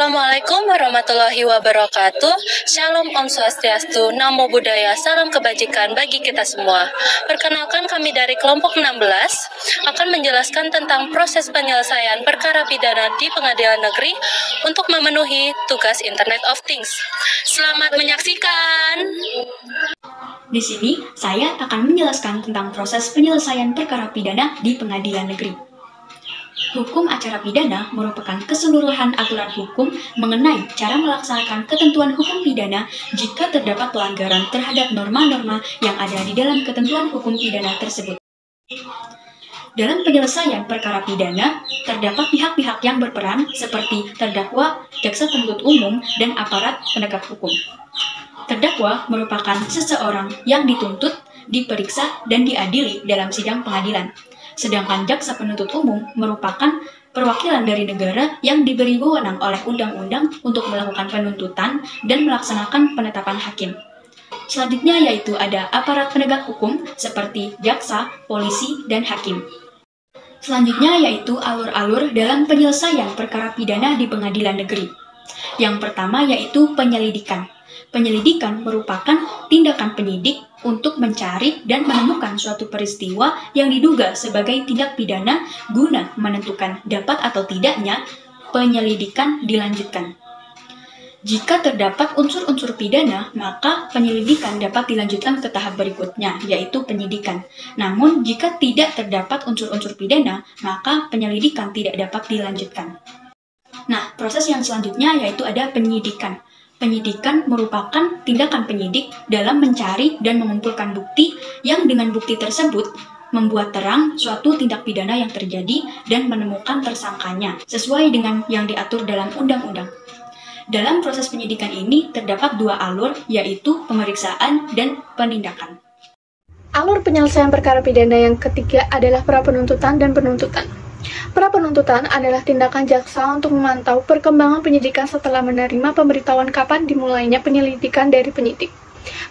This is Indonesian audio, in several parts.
Assalamualaikum warahmatullahi wabarakatuh. Shalom Om Swastiastu, Namo Buddhaya, salam kebajikan bagi kita semua. Perkenalkan, kami dari kelompok 16 akan menjelaskan tentang proses penyelesaian perkara pidana di pengadilan negeri untuk memenuhi tugas Internet of Things. Selamat menyaksikan. Di sini, saya akan menjelaskan tentang proses penyelesaian perkara pidana di pengadilan negeri. Hukum acara pidana merupakan keseluruhan aturan hukum mengenai cara melaksanakan ketentuan hukum pidana jika terdapat pelanggaran terhadap norma-norma yang ada di dalam ketentuan hukum pidana tersebut. Dalam penyelesaian perkara pidana, terdapat pihak-pihak yang berperan seperti terdakwa, jaksa penuntut umum, dan aparat penegak hukum. Terdakwa merupakan seseorang yang dituntut, diperiksa, dan diadili dalam sidang pengadilan. Sedangkan jaksa penuntut umum merupakan perwakilan dari negara yang diberi wewenang oleh undang-undang untuk melakukan penuntutan dan melaksanakan penetapan hakim. Selanjutnya yaitu ada aparat penegak hukum seperti jaksa, polisi, dan hakim. Selanjutnya yaitu alur-alur dalam penyelesaian perkara pidana di pengadilan negeri. Yang pertama yaitu penyelidikan. Penyelidikan merupakan tindakan penyidik untuk mencari dan menemukan suatu peristiwa yang diduga sebagai tindak pidana guna menentukan dapat atau tidaknya penyelidikan dilanjutkan. Jika terdapat unsur-unsur pidana, maka penyelidikan dapat dilanjutkan ke tahap berikutnya, yaitu penyidikan. Namun, jika tidak terdapat unsur-unsur pidana, maka penyelidikan tidak dapat dilanjutkan. Nah, proses yang selanjutnya yaitu ada penyidikan. Penyidikan merupakan tindakan penyidik dalam mencari dan mengumpulkan bukti yang dengan bukti tersebut membuat terang suatu tindak pidana yang terjadi dan menemukan tersangkanya sesuai dengan yang diatur dalam undang-undang. Dalam proses penyidikan ini terdapat dua alur, yaitu pemeriksaan dan penindakan. Alur penyelesaian perkara pidana yang ketiga adalah pra-penuntutan dan penuntutan. Pra-penuntutan adalah tindakan jaksa untuk memantau perkembangan penyidikan setelah menerima pemberitahuan kapan dimulainya penyelidikan dari penyidik.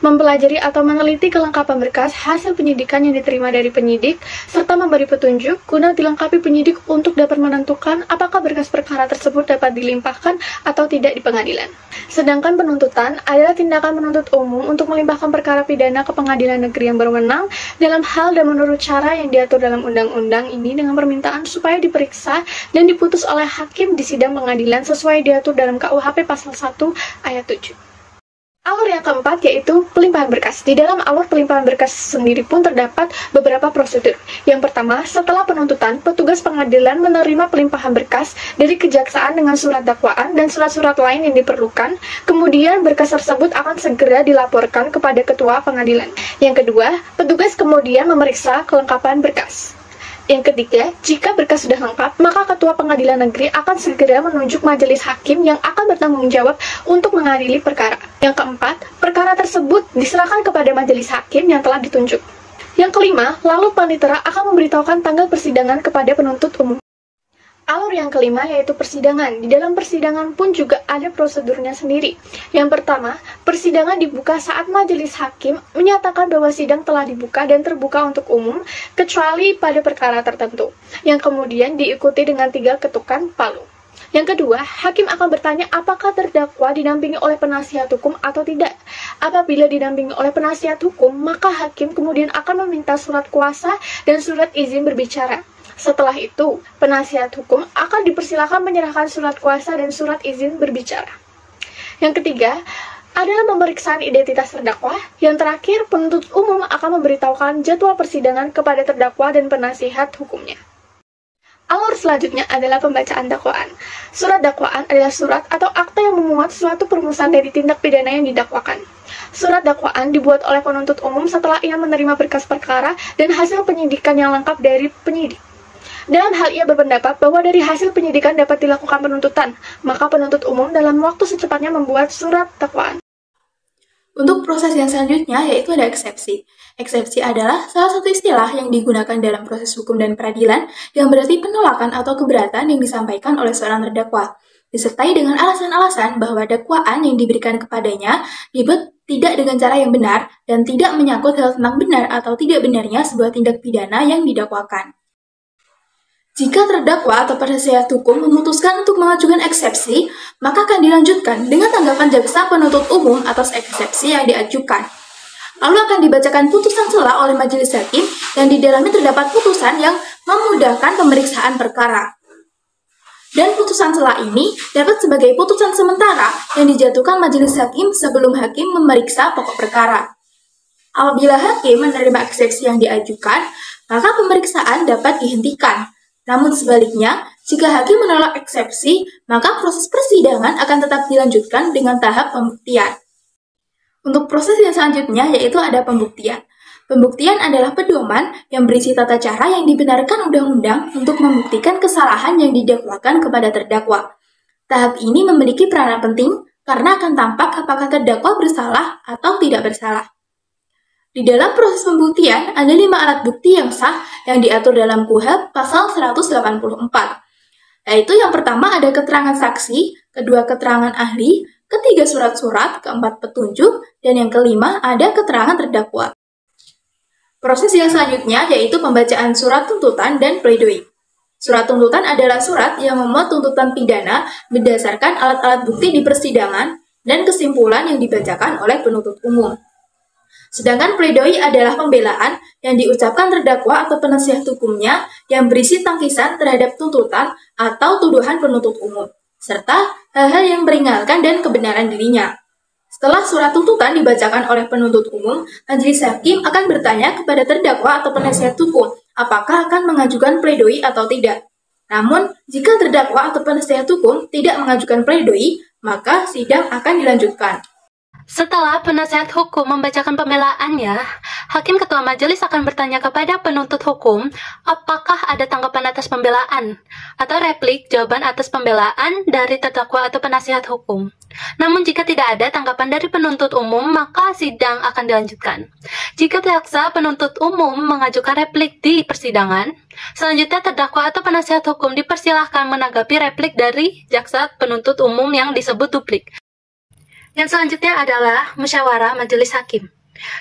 Mempelajari atau meneliti kelengkapan berkas hasil penyidikan yang diterima dari penyidik, serta memberi petunjuk guna dilengkapi penyidik untuk dapat menentukan apakah berkas perkara tersebut dapat dilimpahkan atau tidak di pengadilan. Sedangkan penuntutan adalah tindakan penuntut umum untuk melimpahkan perkara pidana ke pengadilan negeri yang berwenang dalam hal dan menurut cara yang diatur dalam undang-undang ini dengan permintaan supaya diperiksa dan diputus oleh hakim di sidang pengadilan sesuai diatur dalam KUHP pasal 1 ayat 7. Alur yang keempat yaitu pelimpahan berkas. Di dalam alur pelimpahan berkas sendiri pun terdapat beberapa prosedur. Yang pertama, setelah penuntutan, petugas pengadilan menerima pelimpahan berkas dari kejaksaan dengan surat dakwaan dan surat-surat lain yang diperlukan. Kemudian berkas tersebut akan segera dilaporkan kepada ketua pengadilan. Yang kedua, petugas kemudian memeriksa kelengkapan berkas. Yang ketiga, jika berkas sudah lengkap, maka ketua pengadilan negeri akan segera menunjuk majelis hakim yang akan bertanggung jawab untuk mengadili perkara. Yang keempat, perkara tersebut diserahkan kepada majelis hakim yang telah ditunjuk. Yang kelima, lalu panitera akan memberitahukan tanggal persidangan kepada penuntut umum. Alur yang kelima yaitu persidangan. Di dalam persidangan pun juga ada prosedurnya sendiri. Yang pertama, persidangan dibuka saat majelis hakim menyatakan bahwa sidang telah dibuka dan terbuka untuk umum, kecuali pada perkara tertentu, yang kemudian diikuti dengan 3 ketukan palu. Yang kedua, hakim akan bertanya apakah terdakwa didampingi oleh penasihat hukum atau tidak. Apabila didampingi oleh penasihat hukum, maka hakim kemudian akan meminta surat kuasa dan surat izin berbicara. Setelah itu, penasihat hukum akan dipersilakan menyerahkan surat kuasa dan surat izin berbicara. Yang ketiga adalah pemeriksaan identitas terdakwa. Yang terakhir, penuntut umum akan memberitahukan jadwal persidangan kepada terdakwa dan penasihat hukumnya. Alur selanjutnya adalah pembacaan dakwaan. Surat dakwaan adalah surat atau akta yang memuat suatu perumusan dari tindak pidana yang didakwakan. Surat dakwaan dibuat oleh penuntut umum setelah ia menerima berkas perkara dan hasil penyidikan yang lengkap dari penyidik. Dalam hal ia berpendapat bahwa dari hasil penyidikan dapat dilakukan penuntutan, maka penuntut umum dalam waktu secepatnya membuat surat dakwaan. Untuk proses yang selanjutnya yaitu ada eksepsi. Eksepsi adalah salah satu istilah yang digunakan dalam proses hukum dan peradilan yang berarti penolakan atau keberatan yang disampaikan oleh seorang terdakwa, disertai dengan alasan-alasan bahwa dakwaan yang diberikan kepadanya dibuat tidak dengan cara yang benar dan tidak menyangkut hal tentang benar atau tidak benarnya sebuah tindak pidana yang didakwakan. Jika terdakwa atau penasihat hukum memutuskan untuk mengajukan eksepsi, maka akan dilanjutkan dengan tanggapan jaksa penuntut umum atas eksepsi yang diajukan. Lalu akan dibacakan putusan sela oleh majelis hakim yang di dalamnya terdapat putusan yang memudahkan pemeriksaan perkara. Dan putusan sela ini dapat sebagai putusan sementara yang dijatuhkan majelis hakim sebelum hakim memeriksa pokok perkara. Apabila hakim menerima eksepsi yang diajukan, maka pemeriksaan dapat dihentikan. Namun sebaliknya, jika hakim menolak eksepsi, maka proses persidangan akan tetap dilanjutkan dengan tahap pembuktian. Untuk proses yang selanjutnya yaitu ada pembuktian. Pembuktian adalah pedoman yang berisi tata cara yang dibenarkan undang-undang untuk membuktikan kesalahan yang didakwakan kepada terdakwa. Tahap ini memiliki peranan penting karena akan tampak apakah terdakwa bersalah atau tidak bersalah. Di dalam proses pembuktian, ada 5 alat bukti yang sah yang diatur dalam KUHP pasal 184. Yaitu yang pertama ada keterangan saksi, kedua keterangan ahli, ketiga surat-surat, keempat petunjuk, dan yang kelima ada keterangan terdakwa. Proses yang selanjutnya yaitu pembacaan surat tuntutan dan pledoi. Surat tuntutan adalah surat yang memuat tuntutan pidana berdasarkan alat-alat bukti di persidangan dan kesimpulan yang dibacakan oleh penuntut umum. Sedangkan pledoi adalah pembelaan yang diucapkan terdakwa atau penasihat hukumnya yang berisi tangkisan terhadap tuntutan atau tuduhan penuntut umum, serta hal-hal yang meringankan dan kebenaran dirinya. Setelah surat tuntutan dibacakan oleh penuntut umum, majelis hakim akan bertanya kepada terdakwa atau penasihat hukum apakah akan mengajukan pledoi atau tidak. Namun, jika terdakwa atau penasihat hukum tidak mengajukan pledoi, maka sidang akan dilanjutkan. Setelah penasihat hukum membacakan pembelaannya, hakim ketua majelis akan bertanya kepada penuntut hukum apakah ada tanggapan atas pembelaan atau replik jawaban atas pembelaan dari terdakwa atau penasihat hukum. Namun jika tidak ada tanggapan dari penuntut umum, maka sidang akan dilanjutkan. Jika jaksa penuntut umum mengajukan replik di persidangan, selanjutnya terdakwa atau penasihat hukum dipersilahkan menanggapi replik dari jaksa penuntut umum yang disebut duplik. Yang selanjutnya adalah musyawarah majelis hakim.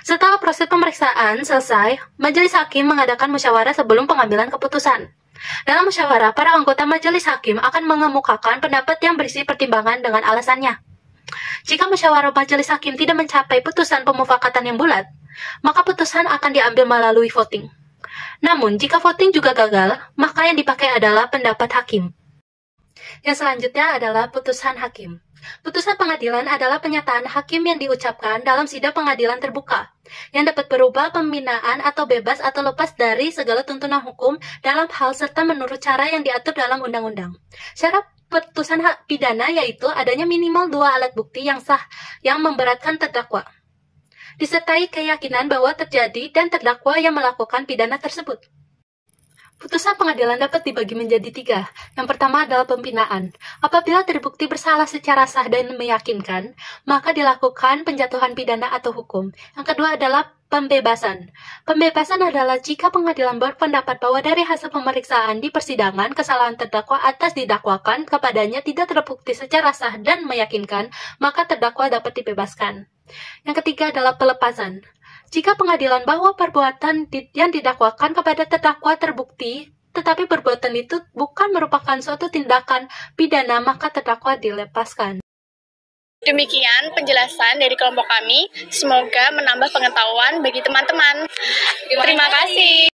Setelah proses pemeriksaan selesai, majelis hakim mengadakan musyawarah sebelum pengambilan keputusan. Dalam musyawarah, para anggota majelis hakim akan mengemukakan pendapat yang berisi pertimbangan dengan alasannya. Jika musyawarah majelis hakim tidak mencapai putusan pemufakatan yang bulat, maka putusan akan diambil melalui voting. Namun, jika voting juga gagal, maka yang dipakai adalah pendapat hakim. Yang selanjutnya adalah putusan hakim. Putusan pengadilan adalah pernyataan hakim yang diucapkan dalam sidang pengadilan terbuka, yang dapat berubah pembinaan atau bebas atau lepas dari segala tuntunan hukum dalam hal serta menurut cara yang diatur dalam undang-undang. Syarat putusan hak pidana yaitu adanya minimal 2 alat bukti yang sah yang memberatkan terdakwa, disertai keyakinan bahwa terjadi dan terdakwa yang melakukan pidana tersebut. Putusan pengadilan dapat dibagi menjadi 3. Yang pertama adalah pembinaan. Apabila terbukti bersalah secara sah dan meyakinkan, maka dilakukan penjatuhan pidana atau hukum. Yang kedua adalah pembebasan. Pembebasan adalah jika pengadilan berpendapat bahwa dari hasil pemeriksaan di persidangan, kesalahan terdakwa atas didakwakan kepadanya tidak terbukti secara sah dan meyakinkan, maka terdakwa dapat dibebaskan. Yang ketiga adalah pelepasan. Jika pengadilan bahwa perbuatan yang didakwakan kepada terdakwa terbukti, tetapi perbuatan itu bukan merupakan suatu tindakan pidana, maka terdakwa dilepaskan. Demikian penjelasan dari kelompok kami. Semoga menambah pengetahuan bagi teman-teman. Terima kasih.